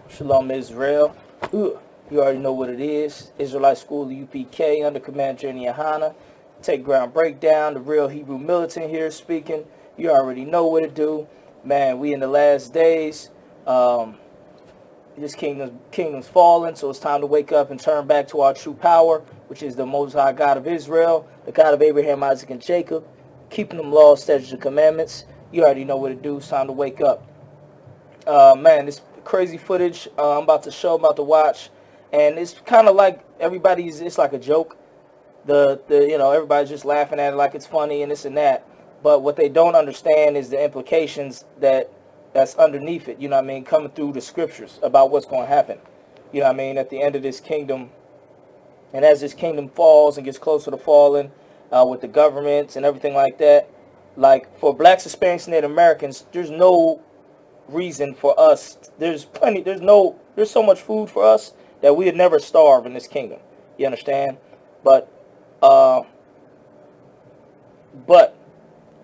Shalom Israel. You already know what it is. Israelite School of UPK under command GEN.YAHANNA. Take ground breakdown. The real Hebrew militant here speaking. You already know what to do. Man, we in the last days. This kingdom's fallen, so it's time to wake up and turn back to our true power, which is the Most High God of Israel, the God of Abraham, Isaac, and Jacob, keeping them laws, statutes, and commandments. You already know what to do. It's time to wake up. Man, this crazy footage I'm about to watch, and it's kind of like it's like a joke. Everybody's just laughing at it like it's funny and this and that. But what they don't understand is the implications that's underneath it, you know what I mean, coming through the scriptures about what's going to happen, you know what I mean, at the end of this kingdom. And as this kingdom falls and gets closer to falling with the governments and everything like that, like for blacks, Hispanics, and Native Americans, there's no reason for us. There's so much food for us that we would never starve in this kingdom. You understand? But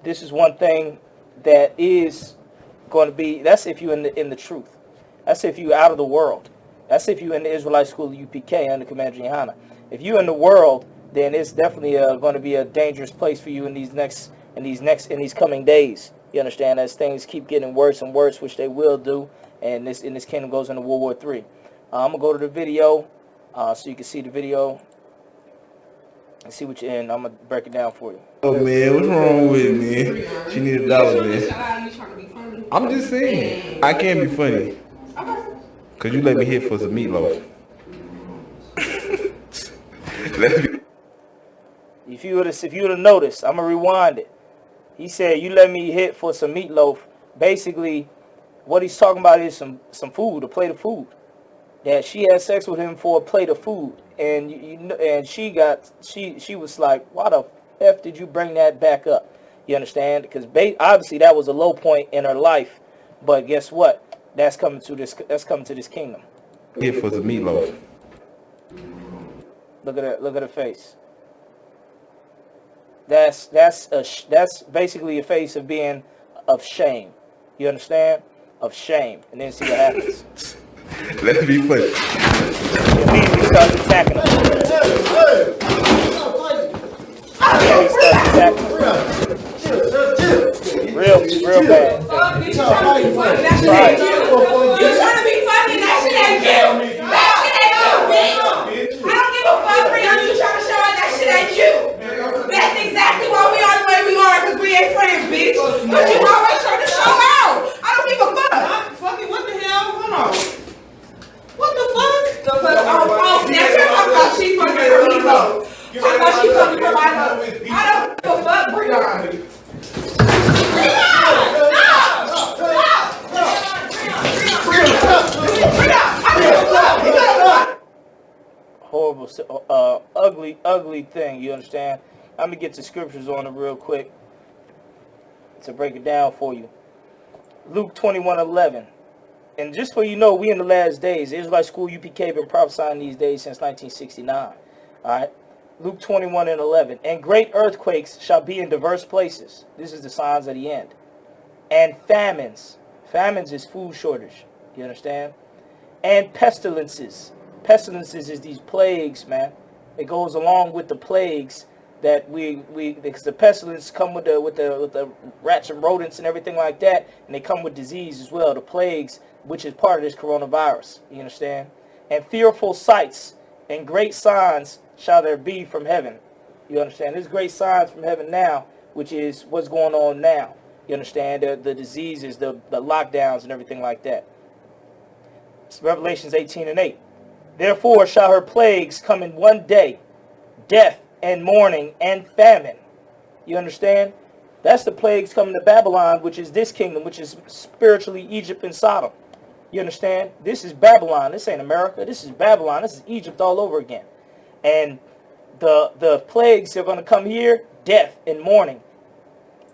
this is one thing that is going to be, that's if you're in the truth. That's if you're out of the world. That's if you're in the Israelite School of UPK under command GEN.YAHANNA. If you're in the world, then it's definitely going to be a dangerous place for you in these coming days. You understand? As things keep getting worse and worse, which they will do, and this kingdom goes into World War III. I'm gonna go to the video so you can see the video and see what you're in. I'm gonna break it down for you. Oh man, what's wrong with me? She need $1, man. I'm just saying, I can't be funny. Cause you let me hit for some meatloaf. If you would have noticed, I'm gonna rewind it. He said, "You let me hit for some meatloaf." Basically, what he's talking about is some food, a plate of food. That she had sex with him for a plate of food, and she was like, "Why the f did you bring that back up?" You understand? Because obviously that was a low point in her life. But guess what? That's coming to this kingdom. Hit for some meatloaf. Look at her face. That's basically a face of shame. You understand? Of shame. And then see what happens. Let's be funny. He immediately starts attacking him. He starts attacking him. Real bad. You trying to be funny? That shit ain't you. That shit ain't you, bitch. I don't give a fuck for you trying to show out that shit ain't you. That's exactly why we are the way we are, because we ain't friends, bitch. But you always trying to show out. I don't give a fuck. Fucking what the hell? Hold on. What the fuck? Oh, now you're talking about she fucking her meatloaf. Talking about she fucking her meatloaf. I don't give a fuck, Breon. Horrible, ugly thing, you understand? I'm going to get the scriptures on it real quick to break it down for you. Luke 21:11. And just so you know, we in the last days. The Israelite School UPK been prophesying these days since 1969. All right? Luke 21:11. And great earthquakes shall be in diverse places. This is the signs of the end. And famines. Famines is food shortage. You understand? And pestilences. Pestilences is these plagues, man. It goes along with the plagues that because the pestilence come with the rats and rodents and everything like that, and they come with disease as well. The plagues, which is part of this coronavirus. You understand? And fearful sights and great signs shall there be from heaven. You understand? There's great signs from heaven now, which is what's going on now. You understand? The diseases, the lockdowns and everything like that. It's Revelations 18:8. Therefore shall her plagues come in one day, death and mourning and famine. You understand? That's the plagues coming to Babylon, which is this kingdom, which is spiritually Egypt and Sodom. You understand? This is Babylon. This ain't America. This is Babylon. This is Egypt all over again. And the plagues are going to come here, death and mourning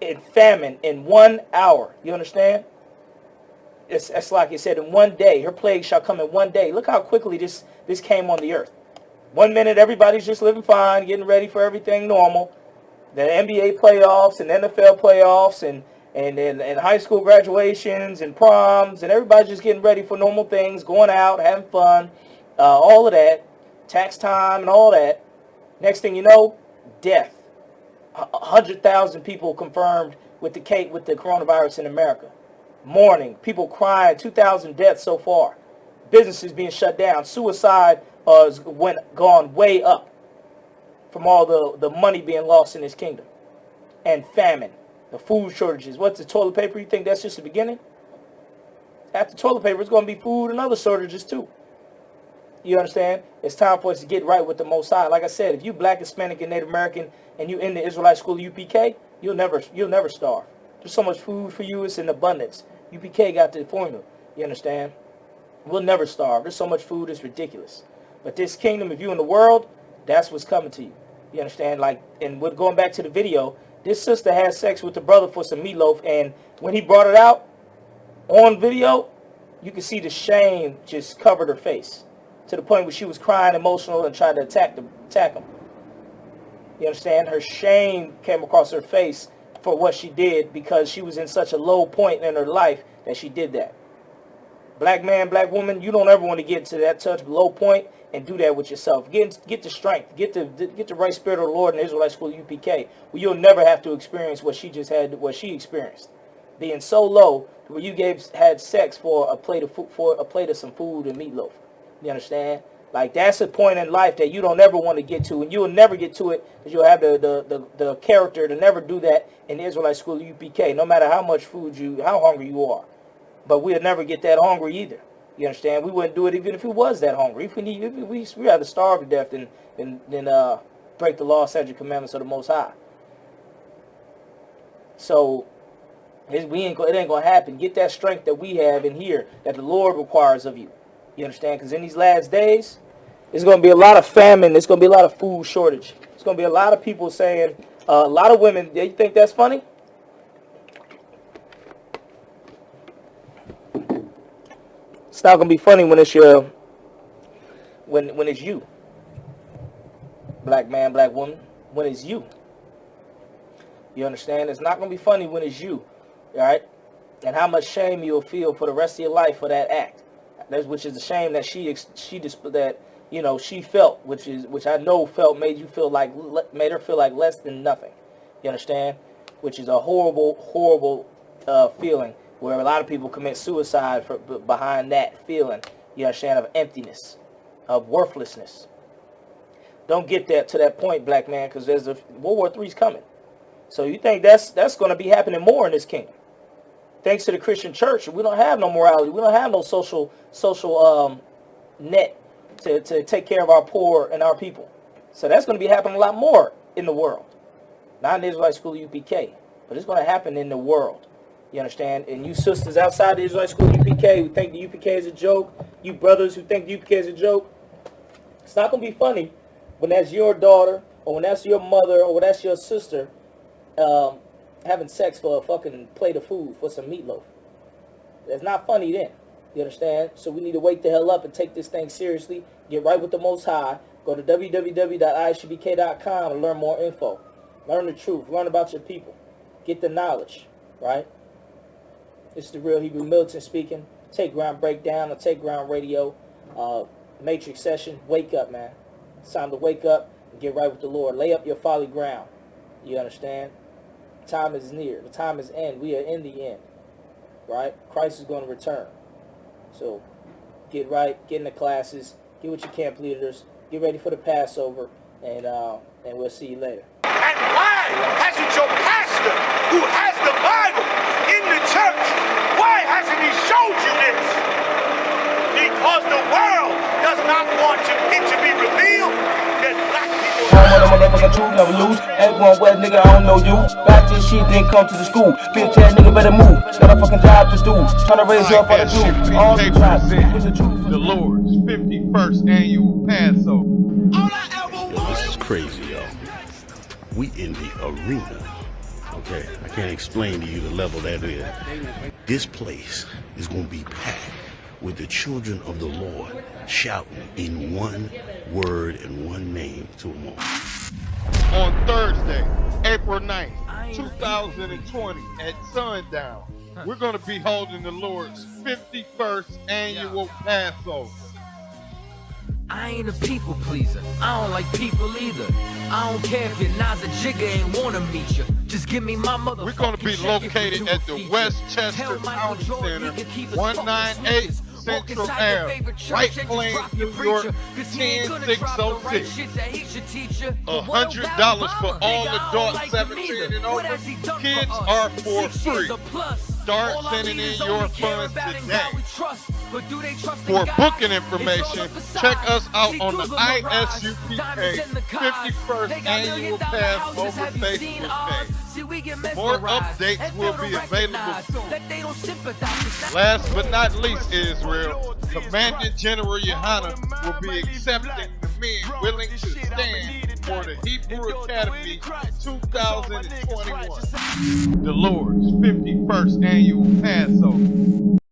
and famine in 1 hour. You understand? It's like it said, in one day. Her plague shall come in one day. Look how quickly this came on the earth. 1 minute, everybody's just living fine, getting ready for everything normal. The NBA playoffs and NFL playoffs and and high school graduations and proms, and everybody's just getting ready for normal things, going out, having fun, all of that, tax time and all that. Next thing you know, death. 100,000 people confirmed with the coronavirus in America. Mourning, people crying, 2,000 deaths so far. Businesses being shut down. Suicide gone way up from all the money being lost in this kingdom. And famine, the food shortages. What's the toilet paper? You think that's just the beginning? After toilet paper, it's going to be food and other shortages too. You understand? It's time for us to get right with the Most High. Like I said, if you Black, Hispanic, and Native American, and you in the Israelite school UPK, you'll never starve. There's so much food for you; it's in abundance. UPK got the formula. You understand? We'll never starve. There's so much food; it's ridiculous. But this kingdom, if you in the world, that's what's coming to you. You understand? Like, and we're going back to the video. This sister had sex with the brother for some meatloaf, and when he brought it out on video, you could see the shame just covered her face, to the point where she was crying emotional and tried to attack him. You understand? Her shame came across her face for what she did, because she was in such a low point in her life that she did that. Black man, black woman, you don't ever want to get to that such low point and do that with yourself. Get the strength, get the right spirit of the Lord in the Israelite school UPK, where you'll never have to experience what she just had, what she experienced, being so low where you had sex for a plate of some food and meatloaf. You understand? Like, that's a point in life that you don't ever want to get to, and you'll never get to it, because you'll have the character to never do that in the Israelite school UPK, no matter how much how hungry you are. But we'll never get that hungry either. You understand? We wouldn't do it even if we was that hungry. We'd rather starve to death than break the law, statute, commandments of the Most High. So it ain't gonna happen. Get that strength that we have in here, that the Lord requires of you. You understand? Because in these last days, there's going to be a lot of famine. There's going to be a lot of food shortage. There's going to be a lot of people saying, a lot of women, you think that's funny? It's not going to be funny when it's when it's you. Black man, black woman, when it's you. You understand? It's not going to be funny when it's you. All right? And how much shame you'll feel for the rest of your life for that act. Which is the shame that she felt, which I know made her feel like less than nothing. You understand? Which is a horrible feeling, where a lot of people commit suicide behind that feeling. You understand? Of emptiness, of worthlessness. Don't get to that point, black man, because there's World War III's coming. So you think that's going to be happening more in this kingdom? Thanks to the Christian church, we don't have no morality. We don't have no social net to take care of our poor and our people. So that's going to be happening a lot more in the world. Not in the Israelite school UPK, but it's going to happen in the world. You understand? And you sisters outside the Israelite school UPK who think the UPK is a joke, you brothers who think the UPK is a joke, it's not going to be funny when that's your daughter, or when that's your mother, or when that's your sister, having sex for a fucking plate of food, for some meatloaf. That's not funny then. You understand? So we need to wake the hell up and take this thing seriously. Get right with the Most High. Go to www.ISUPK.com and learn more info. Learn the truth. Learn about your people. Get the knowledge. Right? This is the real Hebrew militant speaking. Take Ground Breakdown or Take Ground Radio. Matrix session. Wake up, man. It's time to wake up and get right with the Lord. Lay up your folly ground. You understand? Time is near. The time is end. We are in the end. Right? Christ is going to return. So get right, get in the classes, get with your camp leaders, get ready for the Passover, and we'll see you later. And why hasn't your pastor, who has the Bible in the church, why hasn't he showed you this? Because the world does not want it to be revealed that black people... Motherfucking truth, never lose. Ain't going west, nigga, I don't know you. Back this shit, then come to the school. Bitch ass nigga better move. Got a fucking job to do. Trying to raise you up on the truth. All the time. The Lord's 51st annual Passover. Yo, this is crazy, yo. We in the arena. Okay, I can't explain to you the level that is. This place is gonna be packed with the children of the Lord shouting in one word and one name to them all. On Thursday, April 9th, 2020 at sundown, we're going to be holding the Lord's 51st annual Passover. I ain't a people pleaser. I don't like people either. I don't care if your Naza Jigga ain't wanna meet you. Just give me my mother. We're going to be located at the Westchester County Center, 198 Central Ave, White Plains, New York, 10606. $100 for all adults 17 and over. Kids are for free. Start sending in your funds today. For booking information, check us out on the ISUPK 51st Annual Passover Facebook page. More updates will be available soon. Last but not least, Israel, Commandant General Yohanna will be accepting the men willing to stand for the Hebrew Academy 2021. The Lord's 51st Annual Passover.